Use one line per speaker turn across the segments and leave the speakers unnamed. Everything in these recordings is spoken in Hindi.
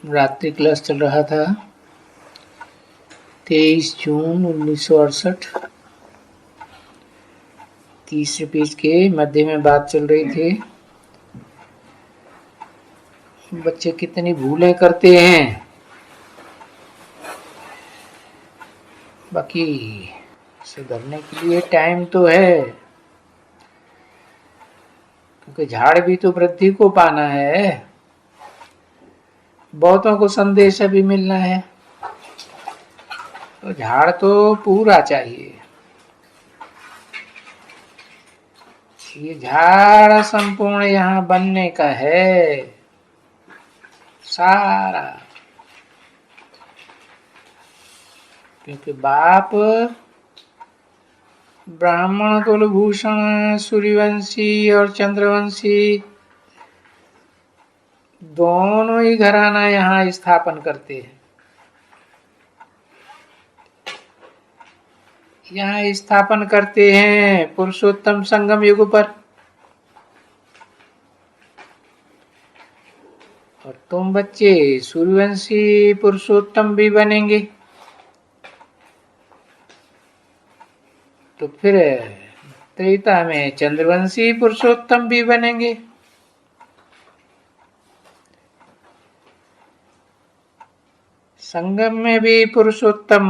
रात्रि क्लास चल रहा था। 23 जून 1968। तीसरे पेज के मध्य में बात चल रही थी। बच्चे कितनी भूलें करते हैं। बाकी सुधरने के लिए टाइम तो है, क्योंकि झाड़ भी तो वृद्धि को पाना है, बहुतों को संदेश भी मिलना है, तो झाड़ तो पूरा चाहिए। ये झाड़ संपूर्ण यहाँ बनने का है सारा, क्योंकि बाप ब्राह्मण कुलभूषण सूर्यवंशी और चंद्रवंशी दोनों ही घराना यहाँ स्थापन करते हैं। यहाँ स्थापन करते हैं पुरुषोत्तम संगम युग पर। और तुम बच्चे सूर्यवंशी पुरुषोत्तम भी बनेंगे, तो फिर त्रेता में चंद्रवंशी पुरुषोत्तम भी बनेंगे। संगम में भी पुरुषोत्तम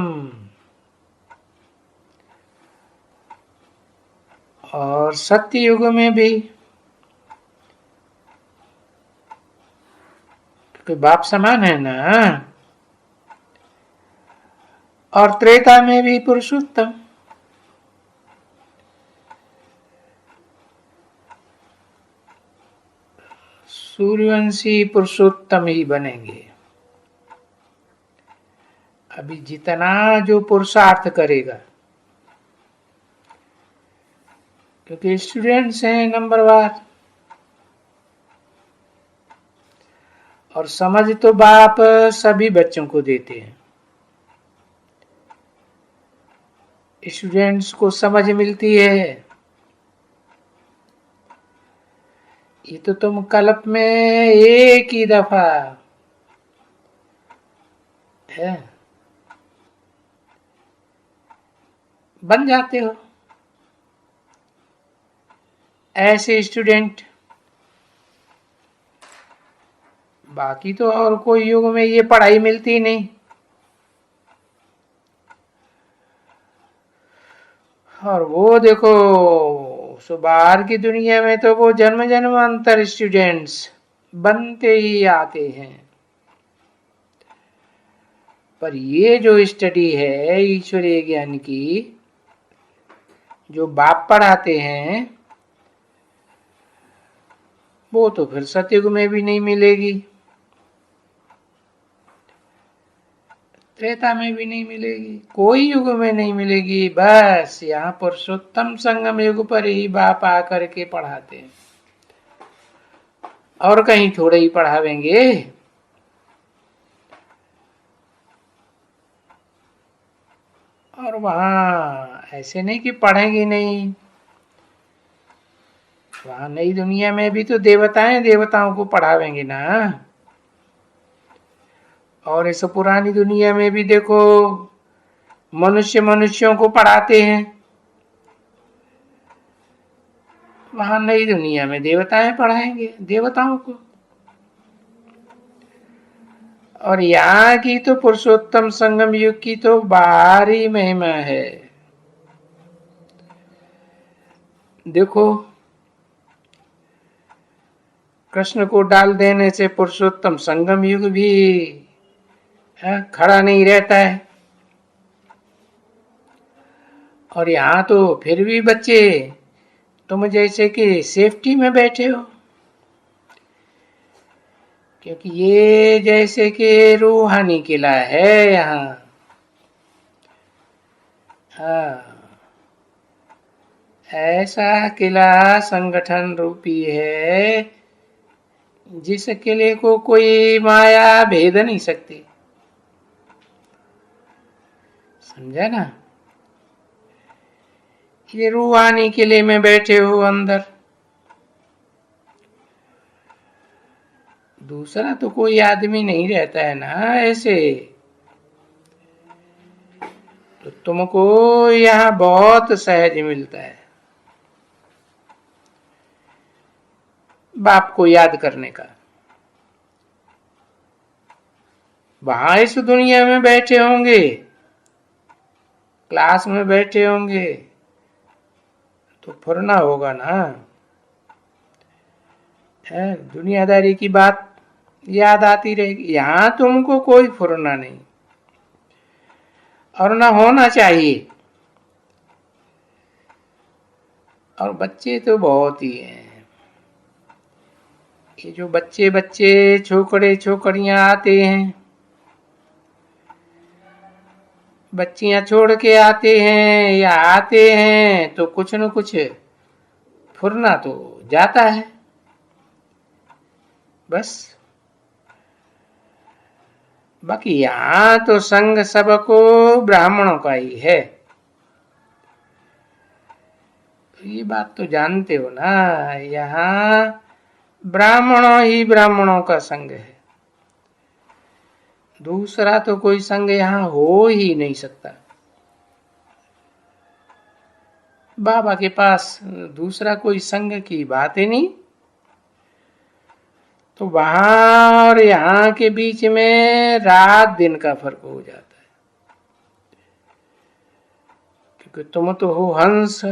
और सत्य युग में भी, क्योंकि बाप समान है ना। और त्रेता में भी पुरुषोत्तम। सूर्यवंशी पुरुषोत्तम ही बनेंगे। अभी जितना जो पुरुषार्थ करेगा, क्योंकि स्टूडेंट्स हैं नंबरवार, और समझ तो बाप सभी बच्चों को देते हैं। स्टूडेंट्स को समझ मिलती है। ये तो तुम कल्प में एक ही दफा है बन जाते हो ऐसे स्टूडेंट। बाकी तो और कोई युग में ये पढ़ाई मिलती नहीं। और वो देखो, सो बाहर की दुनिया में तो वो जन्म जन्मांतर स्टूडेंट्स बनते ही आते हैं। पर ये जो स्टडी है ईश्वरीय ज्ञान की, जो बाप पढ़ाते हैं, वो तो फिर सतयुग में भी नहीं मिलेगी, त्रेता में भी नहीं मिलेगी, कोई युग में नहीं मिलेगी। बस यहाँ पुरुषोत्तम संगम युग पर ही बाप आकर के पढ़ाते हैं, और कहीं थोड़े ही पढ़ावेंगे। और वहां ऐसे नहीं कि पढ़ेंगे नहीं, वहां नई दुनिया में भी तो देवताएं देवताओं को पढ़ावेंगे ना। और इस पुरानी दुनिया में भी देखो, मनुष्य मनुष्यों को पढ़ाते हैं। वहां नई दुनिया में देवताएं पढ़ाएंगे देवताओं को। और यहाँ की तो पुरुषोत्तम संगम युग की तो भारी महिमा है। देखो, कृष्ण को डाल देने से पुरुषोत्तम संगम युग भी खड़ा नहीं रहता है। और यहाँ तो फिर भी बच्चे तुम जैसे कि सेफ्टी में बैठे हो, क्योंकि ये जैसे कि रूहानी किला है यहाँ। हाँ, ऐसा किला संगठन रूपी है जिस किले को कोई माया भेद नहीं सकती। समझा ना। ये रूहानी किले में बैठे हो अंदर, दूसरा तो कोई आदमी नहीं रहता है ना ऐसे। तो तुमको यहाँ बहुत सहज मिलता है बाप को याद करने का। वहां इस दुनिया में बैठे होंगे, क्लास में बैठे होंगे, तो फुरना होगा ना है, दुनियादारी की बात याद आती रहेगी। यहाँ तुमको कोई फुरना नहीं, और ना होना चाहिए। और बच्चे तो बहुत ही हैं। ये जो बच्चे बच्चे छोकरे छोकरियां आते हैं, बच्चियां छोड़ के आते हैं या आते हैं, तो कुछ न कुछ फुरना तो जाता है बस। बाकी यहाँ तो संग सबको ब्राह्मणों का ही है। तो ये बात तो जानते हो ना, यहाँ ब्राह्मणों ही ब्राह्मणों का संग है। दूसरा तो कोई संग यहाँ हो ही नहीं सकता। बाबा के पास दूसरा कोई संग की बात ही नहीं। तो वहां और यहाँ के बीच में रात दिन का फर्क हो जाता है, क्योंकि तुम तो हो हंस,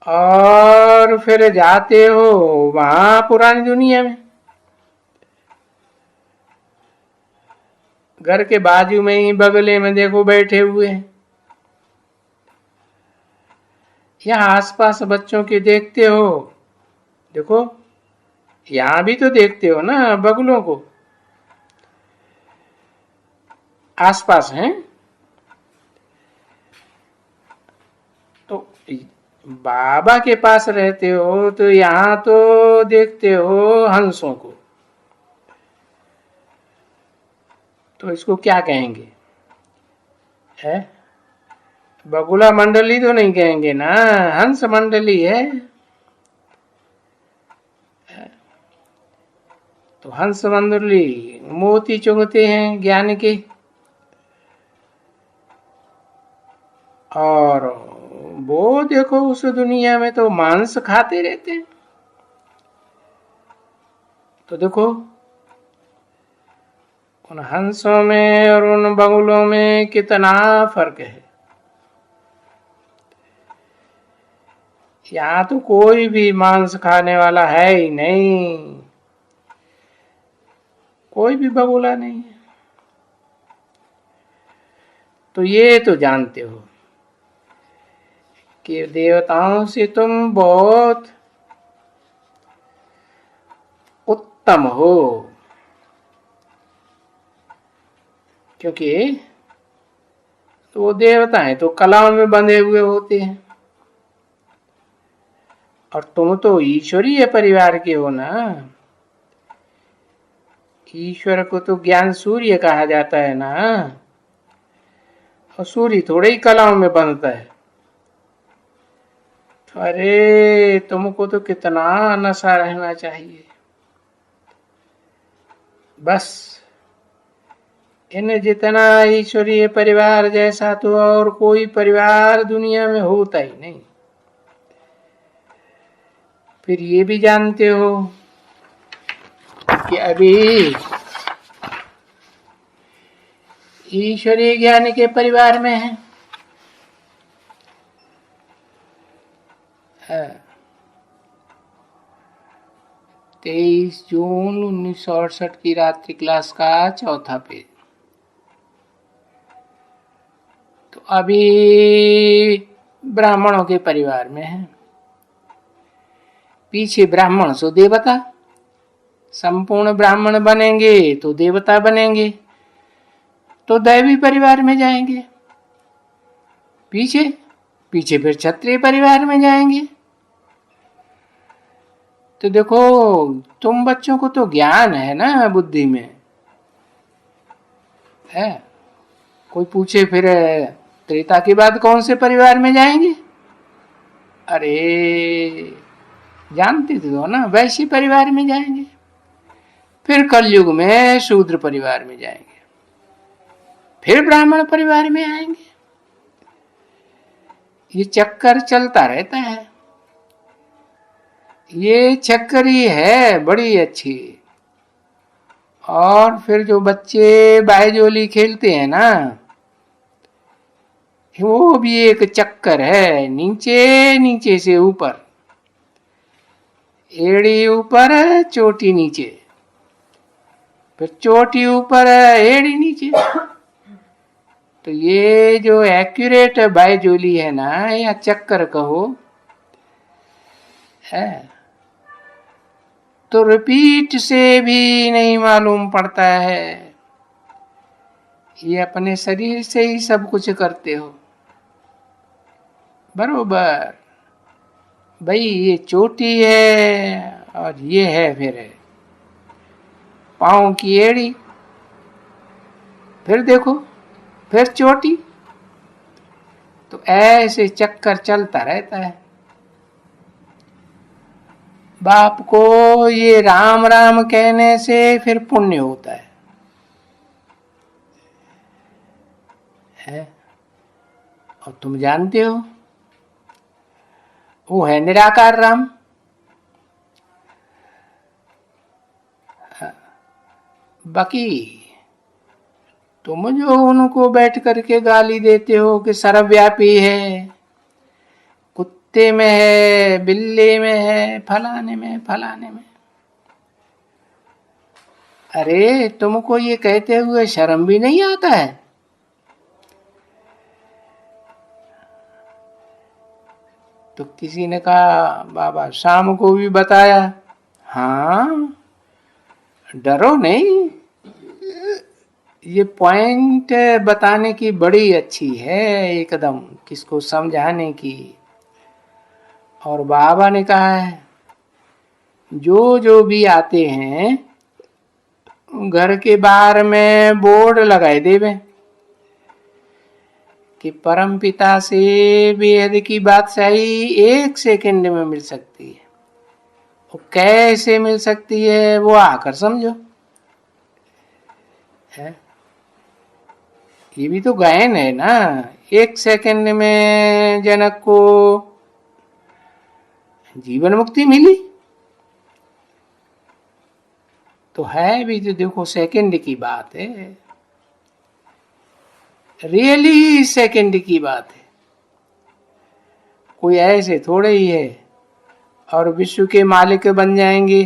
और फिर जाते हो वहां पुरानी दुनिया में। घर के बाजू में ही बगले में देखो बैठे हुए हैं। यहाँ आसपास बच्चों के देखते हो, देखो यहाँ भी तो देखते हो ना बगलों को, आसपास हैं। तो बाबा के पास रहते हो तो यहाँ तो देखते हो हंसों को, तो इसको क्या कहेंगे है? बगुला मंडली तो नहीं कहेंगे ना, हंस मंडली है। तो हंस मंडली मोती चुगते हैं ज्ञान के, और वो देखो उस दुनिया में तो मांस खाते रहते हैं। तो देखो उन हंसों में और उन बगुलों में कितना फर्क है। यहाँ तो कोई भी मांस खाने वाला है ही नहीं, कोई भी बगुला नहीं है। तो ये तो जानते हो कि देवताओं से तुम बहुत उत्तम हो, क्योंकि तो वो देवता है तो कलाओं में बंधे हुए होते हैं, और तुम तो ईश्वरीय परिवार के हो ना। ईश्वर को तो ज्ञान सूर्य कहा जाता है ना, और सूर्य थोड़े ही कलाओं में बंधता है। अरे तुमको तो कितना नशा रहना चाहिए। बस इन जितना ईश्वरीय परिवार जैसा तो और कोई परिवार दुनिया में होता ही नहीं। फिर ये भी जानते हो कि अभी ईश्वरीय ज्ञान के परिवार में है। 23 जून 1968 की रात्रि क्लास का चौथा पेज। तो अभी ब्राह्मणों के परिवार में है, पीछे ब्राह्मण सो देवता। संपूर्ण ब्राह्मण बनेंगे तो देवता बनेंगे, तो दैवी परिवार में जाएंगे। पीछे पीछे फिर क्षत्रिय परिवार में जाएंगे। तो देखो तुम बच्चों को तो ज्ञान है ना, बुद्धि में है। कोई पूछे फिर त्रेता के बाद कौन से परिवार में जाएंगे? अरे जानते तो ना, वैश्य परिवार में जाएंगे, फिर कलयुग में शूद्र परिवार में जाएंगे, फिर ब्राह्मण परिवार में आएंगे। ये चक्कर चलता रहता है। ये चक्कर ही है बड़ी अच्छी। और फिर जो बच्चे बायजोली खेलते हैं ना, वो भी एक चक्कर है, नीचे नीचे से ऊपर, एड़ी ऊपर चोटी नीचे, फिर चोटी ऊपर एड़ी नीचे। तो ये जो एक्यूरेट बायजोली है ना, या चक्कर कहो, है तो रिपीट से भी नहीं मालूम पड़ता है। ये अपने शरीर से ही सब कुछ करते हो बरोबर। भाई ये चोटी है और ये है फिर पाँव की एड़ी, फिर देखो फिर चोटी। तो ऐसे चक्कर चलता रहता है। बाप को ये राम राम कहने से फिर पुण्य होता है? और तुम जानते हो वो है निराकार राम। बाकी तुम जो उनको बैठ करके गाली देते हो कि सर्वव्यापी है, कुत्ते में है, बिल्ली में है, फलाने में फलाने में, अरे तुमको ये कहते हुए शर्म भी नहीं आता है? तो किसी ने कहा बाबा शाम को भी बताया, हाँ डरो नहीं, ये पॉइंट बताने की बड़ी अच्छी है एकदम, किसको समझाने की। और बाबा ने कहा है जो जो भी आते हैं घर के बाहर में बोर्ड लगाए देवे कि परम पिता से बेहद की बादशाही 1 सेकंड में मिल सकती है। वो कैसे मिल सकती है वो आकर समझो है। ये भी तो गायन है ना, 1 सेकंड में जनक को जीवन मुक्ति मिली। तो है भी तो देखो सेकंड की बात है, रियली सेकंड की बात है, कोई ऐसे थोड़े ही है। और विश्व के मालिक बन जाएंगे,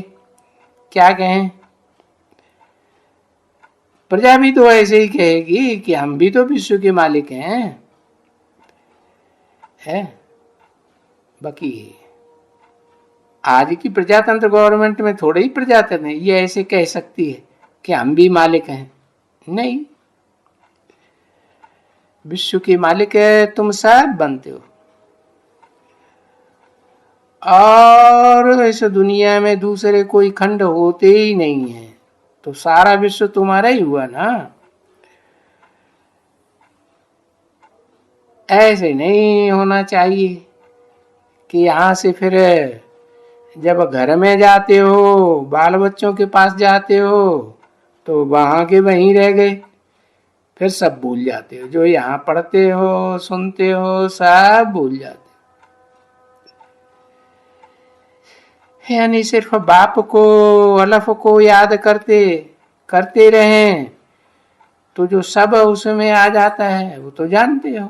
क्या कहें, प्रजा भी तो ऐसे ही कहेगी कि हम भी तो विश्व के मालिक हैं, है। बाकी आज की प्रजातंत्र गवर्नमेंट में थोड़े ही प्रजातंत्र है, ये ऐसे कह सकती है कि हम भी मालिक हैं, नहीं। विश्व के मालिक है तुम सब बनते हो। और इस दुनिया में दूसरे कोई खंड होते ही नहीं है, तो सारा विश्व तुम्हारा ही हुआ ना। ऐसे नहीं होना चाहिए कि यहां से फिर जब घर में जाते हो, बाल बच्चों के पास जाते हो, तो वहां के वहीं रह गए, फिर सब भूल जाते हो, जो यहाँ पढ़ते हो सुनते हो सब भूल जाते हो। यानी सिर्फ बाप को अलफ को याद करते करते रहें तो जो सब उसमें आ जाता है वो तो जानते हो।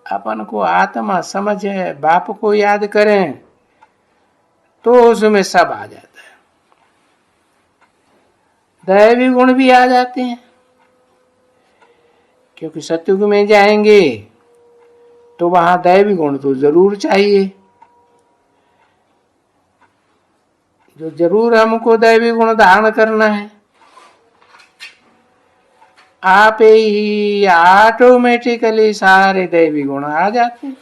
अपन को आत्मा समझ है, बाप को याद करें तो उसमें सब आ जाता है, दैवी गुण भी आ जाते हैं। क्योंकि सतयुग में जाएंगे तो वहां दैवी गुण तो जरूर चाहिए, जो जरूर हमको दैवी गुण धारण करना है। आप ही ऑटोमेटिकली सारे दैवी गुण आ जाते हैं।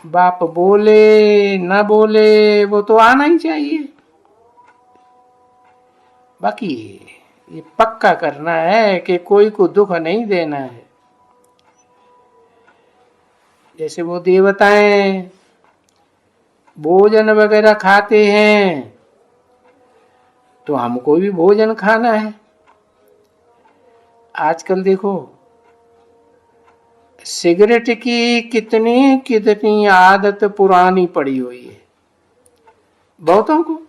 बाप बोले न बोले वो तो आना ही चाहिए। बाकी ये पक्का करना है कि कोई को दुख नहीं देना है। जैसे वो देवताएं भोजन वगैरह खाते हैं तो हमको भी भोजन खाना है। आजकल देखो सिगरेट की कितनी कितनी आदत पुरानी पड़ी हुई है बहुतों को।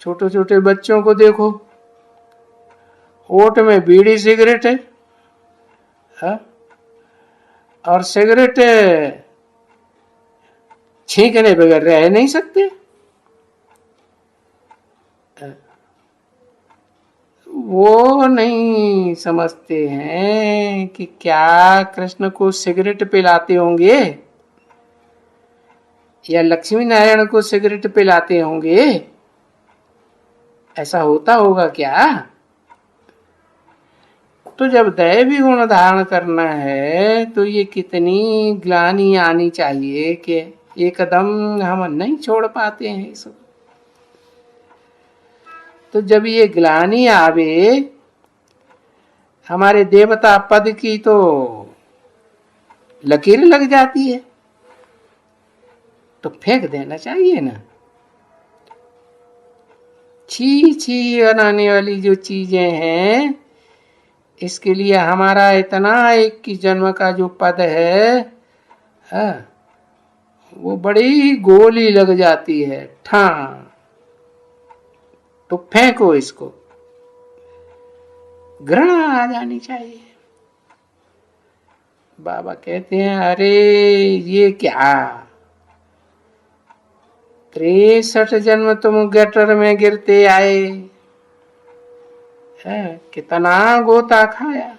छोटे छोटे बच्चों को देखो, होठ में बीड़ी सिगरेट है, हा? और सिगरेट छींकने बगैर रह नहीं सकते। वो नहीं समझते हैं कि क्या कृष्ण को सिगरेट पिलाते होंगे या लक्ष्मी नारायण को सिगरेट पिलाते होंगे। ऐसा होता होगा क्या? तो जब दैवी गुण धारण करना है तो ये कितनी ग्लानि आनी चाहिए कि एकदम हम नहीं छोड़ पाते हैं इसको। तो जब ये ग्लानि आवे हमारे देवता पद की तो लकीर लग जाती है तो फेंक देना चाहिए ना। छी छी बनाने वाली जो चीजें हैं, इसके लिए हमारा इतना 21 जन्म का जो पद है, वो बड़ी गोली लग जाती है ठा। तो फेंको इसको, घृणा आ जानी चाहिए। बाबा कहते हैं अरे ये क्या 63 जन्म तुम गटर में गिरते आए, कितना गोता खाया।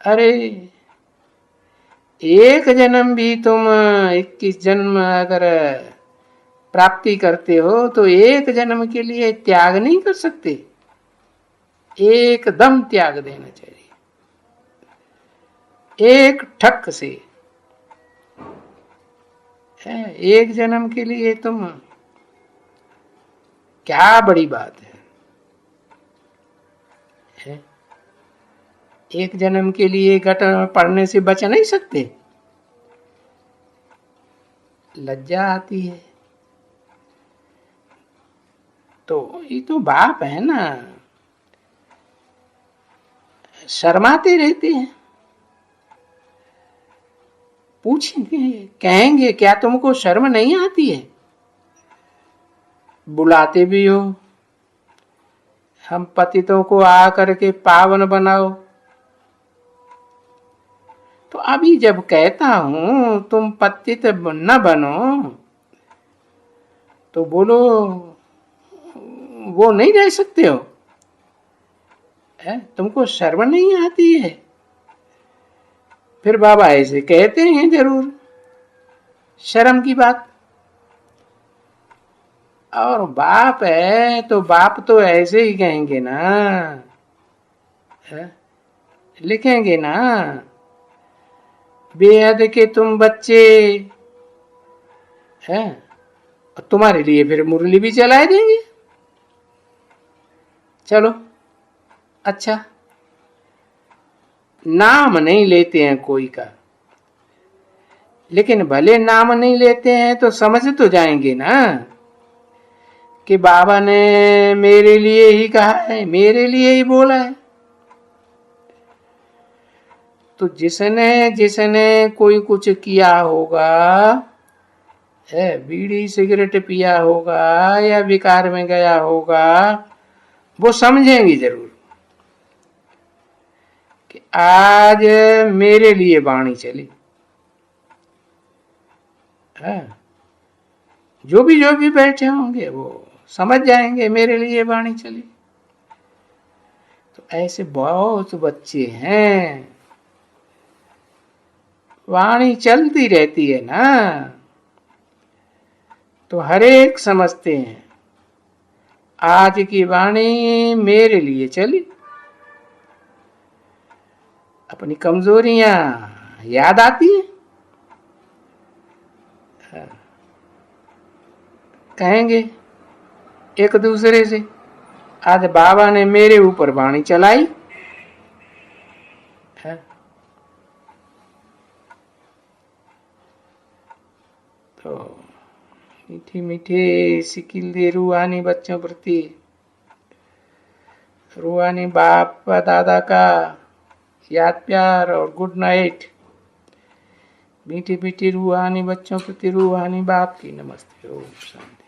अरे एक जन्म भी तुम 21 जन्म अगर प्राप्ति करते हो तो एक जन्म के लिए त्याग नहीं कर सकते। एकदम त्याग देना चाहिए एक ठक से। एक जन्म के लिए तुम, क्या बड़ी बात है। एक जन्म के लिए गटर में पढ़ने से बच नहीं सकते, लज्जा आती है। तो ये तो बाप है ना, शर्माते रहते हैं। पूछेंगे, कहेंगे क्या तुमको शर्म नहीं आती है? बुलाते भी हो, हम पतितों को आकर के पावन बनाओ। तो अभी जब कहता हूं तुम पतित न बनो तो बोलो वो नहीं रह सकते हो, तुमको शर्म नहीं आती है? फिर बाबा ऐसे कहते हैं जरूर शर्म की बात। और बाप है तो बाप तो ऐसे ही कहेंगे ना, लिखेंगे ना बेहद के तुम बच्चे हैं, तुम्हारे लिए फिर मुरली भी चलाए देंगे। चलो अच्छा, नाम नहीं लेते हैं कोई का, लेकिन भले नाम नहीं लेते हैं तो समझ तो जाएंगे ना कि बाबा ने मेरे लिए ही कहा है, मेरे लिए ही बोला है। तो जिसने जिसने कोई कुछ किया होगा, बीड़ी सिगरेट पिया होगा या विकार में गया होगा, वो समझेंगे जरूर कि आज मेरे लिए वाणी चली। जो भी बैठे होंगे वो समझ जाएंगे मेरे लिए वाणी चली। तो ऐसे बहुत बच्चे हैं, वाणी चलती रहती है ना तो हर एक समझते हैं आज की वाणी मेरे लिए चली। अपनी कमजोरियां याद आती है, कहेंगे एक दूसरे से आज बाबा ने मेरे ऊपर वाणी चलाई है। तो मीठी मीठी सिकिल दे रूहानी बच्चों प्रति, रूहानी बाप व दादा का याद प्यार और गुड नाइट। मीठी मीठी रूहानी बच्चों प्रति रूहानी बाप की नमस्ते। ओम शांति।